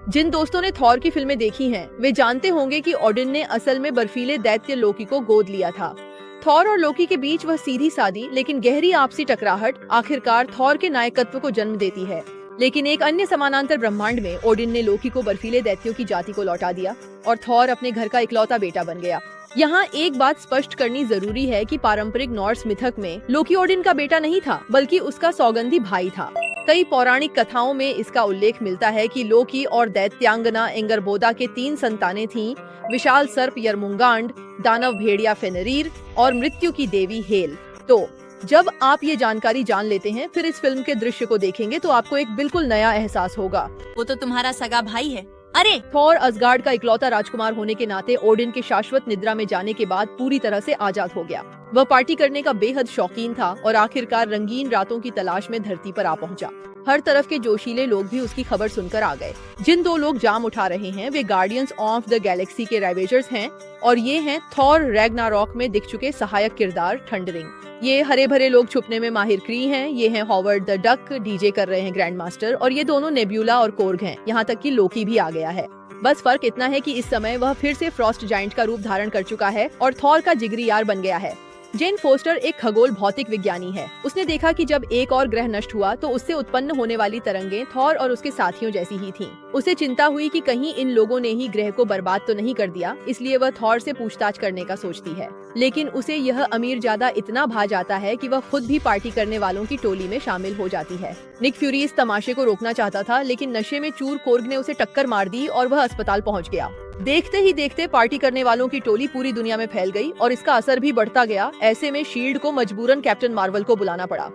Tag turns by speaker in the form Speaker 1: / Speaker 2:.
Speaker 1: जिन दोस्तों ने थॉर की फिल्में देखी हैं, वे जानते होंगे कि ओडिन ने असल में बर्फीले दैत्य लोकी को गोद लिया था। थॉर और लोकी के बीच वह सीधी सादी लेकिन गहरी आपसी टकराहट आखिरकार थॉर के नायकत्व को जन्म देती है। लेकिन एक अन्य समानांतर ब्रह्मांड में ओडिन ने लोकी को बर्फीले दैत्यों की जाति को लौटा दिया और थॉर अपने घर का इकलौता बेटा बन गया। यहाँ एक बात स्पष्ट करनी जरूरी है कि पारंपरिक नॉर्स मिथक में लोकी ओडिन का बेटा नहीं था, बल्कि उसका सौगंधी भाई था। कई पौराणिक कथाओं में इसका उल्लेख मिलता है कि लोकी और दैत्यांगना एंगरबोदा के 3 संतानें थीं, विशाल सर्प यरमुंगांड, दानव भेड़िया फेनरीर और मृत्यु की देवी हेल। तो जब आप ये जानकारी जान लेते हैं, फिर इस फिल्म के दृश्य को देखेंगे तो आपको एक बिल्कुल नया एहसास होगा।
Speaker 2: वो तो तुम्हारा सगा भाई है। अरे
Speaker 1: थॉर असगार्ड का इकलौता राजकुमार होने के नाते ओडिन के शाश्वत निद्रा में जाने के बाद पूरी तरह से आजाद हो गया। वह पार्टी करने का बेहद शौकीन था और आखिरकार रंगीन रातों की तलाश में धरती पर आ पहुंचा। हर तरफ के जोशीले लोग भी उसकी खबर सुनकर आ गए। जिन 2 लोग जाम उठा रहे हैं वे गार्डियंस ऑफ द गैलेक्सी के राइवेजर्स हैं और ये हैं थॉर रैग्नारॉक में दिख चुके सहायक किरदार थंडरिंग। ये हरे भरे लोग छुपने में माहिर क्री हैं। ये हैं हॉवर्ड द डक, डीजे कर रहे हैं ग्रैंड मास्टर, और ये दोनों नेब्यूला और कोर्ग हैं। यहाँ तक कि लोकी भी आ गया है। बस फर्क इतना है कि इस समय वह फिर से फ्रॉस्ट जायंट का रूप धारण कर चुका है और थॉर का जिगरी यार बन गया है। जेन फोस्टर एक खगोल भौतिक विज्ञानी है। उसने देखा कि जब एक और ग्रह नष्ट हुआ तो उससे उत्पन्न होने वाली तरंगें थॉर और उसके साथियों जैसी ही थीं। उसे चिंता हुई कि कहीं इन लोगों ने ही ग्रह को बर्बाद तो नहीं कर दिया, इसलिए वह थॉर से पूछताछ करने का सोचती है। लेकिन उसे यह अमीरजादा इतना भा जाता है कि वह खुद भी पार्टी करने वालों की टोली में शामिल हो जाती है। निक फ्यूरी इस तमाशे को रोकना चाहता था, लेकिन नशे में चूर कोर्ग ने उसे टक्कर मार दी और वह अस्पताल पहुंच गया। देखते ही देखते पार्टी करने वालों की टोली पूरी दुनिया में फैल गई और इसका असर भी बढ़ता गया। ऐसे में शील्ड को मजबूरन कैप्टन मार्वल को बुलाना पड़ा।